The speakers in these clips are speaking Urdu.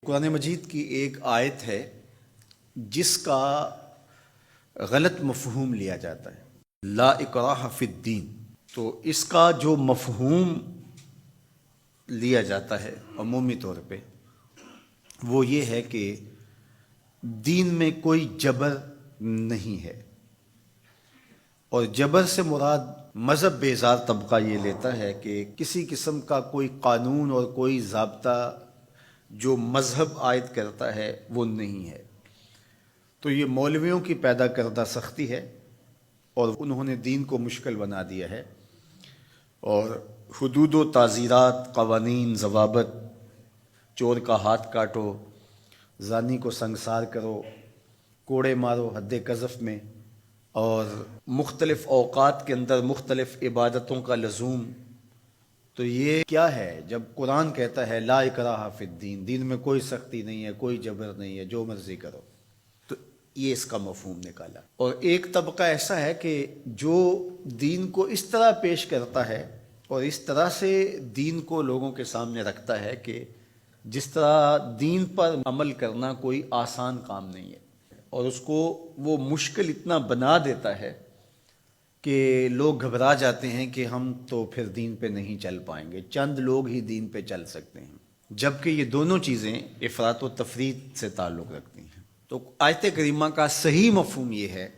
قرآن مجید کی ایک آیت ہے جس کا غلط مفہوم لیا جاتا ہے، لا اکراہ فی الدین۔ تو اس کا جو مفہوم لیا جاتا ہے عمومی طور پہ وہ یہ ہے کہ دین میں کوئی جبر نہیں ہے، اور جبر سے مراد مذہب بیزار طبقہ یہ لیتا ہے کہ کسی قسم کا کوئی قانون اور کوئی ضابطہ جو مذہب عائد کرتا ہے وہ نہیں ہے۔ تو یہ مولویوں کی پیدا کردہ سختی ہے اور انہوں نے دین کو مشکل بنا دیا ہے، اور حدود و تعزیرات، قوانین، ضوابط، چور کا ہاتھ کاٹو، زانی کو سنگسار کرو، کوڑے مارو حد قذف میں، اور مختلف اوقات کے اندر مختلف عبادتوں کا لزوم۔ تو یہ کیا ہے جب قرآن کہتا ہے لا اکراہ فی الدین، دین میں کوئی سختی نہیں ہے، کوئی جبر نہیں ہے، جو مرضی کرو؟ تو یہ اس کا مفہوم نکالا۔ اور ایک طبقہ ایسا ہے کہ جو دین کو اس طرح پیش کرتا ہے اور اس طرح سے دین کو لوگوں کے سامنے رکھتا ہے کہ جس طرح دین پر عمل کرنا کوئی آسان کام نہیں ہے، اور اس کو وہ مشکل اتنا بنا دیتا ہے کہ لوگ گھبرا جاتے ہیں کہ ہم تو پھر دین پہ نہیں چل پائیں گے، چند لوگ ہی دین پہ چل سکتے ہیں، جبکہ یہ دونوں چیزیں افراط و تفریط سے تعلق رکھتی ہیں۔ تو آیت کریمہ کا صحیح مفہوم یہ ہے،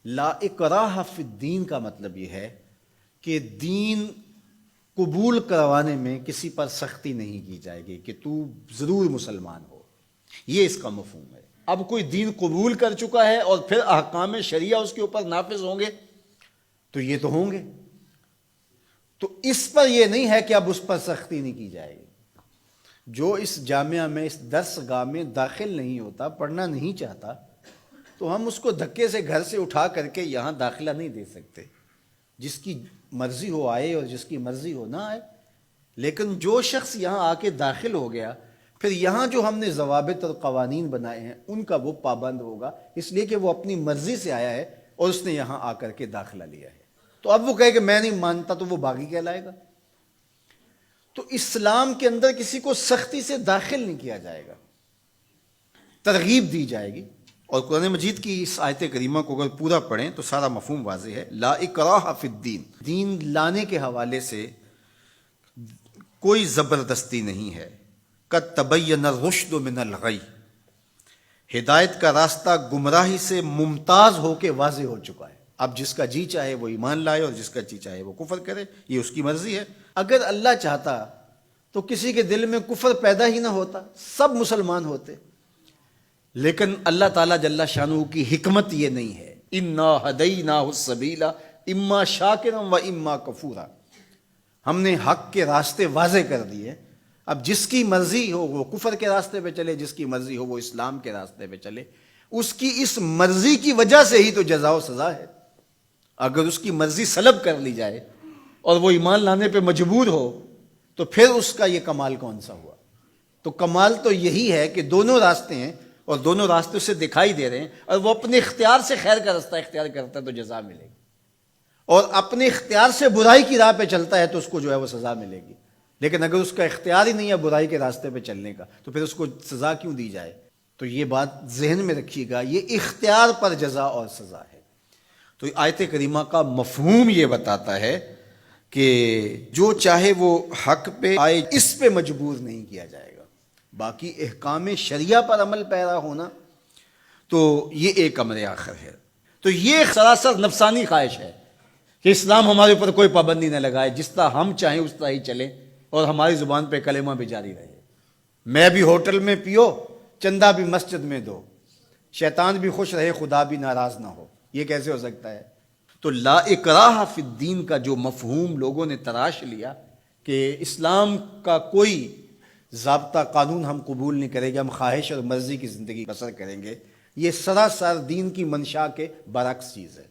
لا اکراہ فی الدین کا مطلب یہ ہے کہ دین قبول کروانے میں کسی پر سختی نہیں کی جائے گی کہ تو ضرور مسلمان ہو، یہ اس کا مفہوم ہے۔ اب کوئی دین قبول کر چکا ہے اور پھر احکام شریعہ اس کے اوپر نافذ ہوں گے تو یہ تو ہوں گے، تو اس پر یہ نہیں ہے کہ اب اس پر سختی نہیں کی جائے گی۔ جو اس جامعہ میں، اس درس گاہ میں داخل نہیں ہوتا، پڑھنا نہیں چاہتا، تو ہم اس کو دھکے سے گھر سے اٹھا کر کے یہاں داخلہ نہیں دے سکتے۔ جس کی مرضی ہو آئے اور جس کی مرضی ہو نہ آئے، لیکن جو شخص یہاں آ کے داخل ہو گیا، پھر یہاں جو ہم نے ضوابط اور قوانین بنائے ہیں ان کا وہ پابند ہوگا، اس لیے کہ وہ اپنی مرضی سے آیا ہے اور اس نے یہاں آ کر کے داخلہ لیا ہے۔ تو اب وہ کہے کہ میں نہیں مانتا تو وہ باغی کہلائے گا۔ تو اسلام کے اندر کسی کو سختی سے داخل نہیں کیا جائے گا، ترغیب دی جائے گی۔ اور قرآن مجید کی اس آیت کریمہ کو اگر پورا پڑھیں تو سارا مفہوم واضح ہے۔ لا اکراہ فی الدین، دین لانے کے حوالے سے کوئی زبردستی نہیں ہے۔ قد تبین الرشد من الغی، ہدایت کا راستہ گمراہی سے ممتاز ہو کے واضح ہو چکا ہے۔ اب جس کا جی چاہے وہ ایمان لائے اور جس کا جی چاہے وہ کفر کرے، یہ اس کی مرضی ہے۔ اگر اللہ چاہتا تو کسی کے دل میں کفر پیدا ہی نہ ہوتا، سب مسلمان ہوتے، لیکن اللہ تعالیٰ جل شانہ کی حکمت یہ نہیں ہے۔ انا ہدیناہ السبیل اما شاکرا و اما کفورا، ہم نے حق کے راستے واضح کر دیے، اب جس کی مرضی ہو وہ کفر کے راستے پہ چلے، جس کی مرضی ہو وہ اسلام کے راستے پہ چلے۔ اس کی اس مرضی کی وجہ سے ہی تو جزا و سزا ہے۔ اگر اس کی مرضی سلب کر لی جائے اور وہ ایمان لانے پہ مجبور ہو تو پھر اس کا یہ کمال کون سا ہوا؟ تو کمال تو یہی ہے کہ دونوں راستے ہیں اور دونوں راستے سے دکھائی دے رہے ہیں، اور وہ اپنے اختیار سے خیر کا راستہ اختیار کرتا ہے تو جزا ملے گی، اور اپنے اختیار سے برائی کی راہ پہ چلتا ہے تو اس کو جو ہے وہ سزا ملے گی۔ لیکن اگر اس کا اختیار ہی نہیں ہے برائی کے راستے پہ چلنے کا تو پھر اس کو سزا کیوں دی جائے؟ تو یہ بات ذہن میں رکھیے گا، یہ اختیار پر جزا اور سزا ہے۔ تو آیت کریمہ کا مفہوم یہ بتاتا ہے کہ جو چاہے وہ حق پہ آئے، اس پہ مجبور نہیں کیا جائے گا۔ باقی احکام شریعہ پر عمل پیرا ہونا تو یہ ایک امر آخر ہے۔ تو یہ سراسر نفسانی خواہش ہے کہ اسلام ہمارے اوپر کوئی پابندی نہ لگائے، جس طرح ہم چاہیں اس طرح ہی چلیں اور ہماری زبان پہ کلمہ بھی جاری رہے۔ میں بھی ہوٹل میں پیو، چندہ بھی مسجد میں دو، شیطان بھی خوش رہے، خدا بھی ناراض نہ ہو، یہ کیسے ہو سکتا ہے؟ تو لا اکراہ فی الدین کا جو مفہوم لوگوں نے تراش لیا کہ اسلام کا کوئی ضابطہ قانون ہم قبول نہیں کریں گے، ہم خواہش اور مرضی کی زندگی بسر کریں گے، یہ سراسر دین کی منشا کے برعکس چیز ہے۔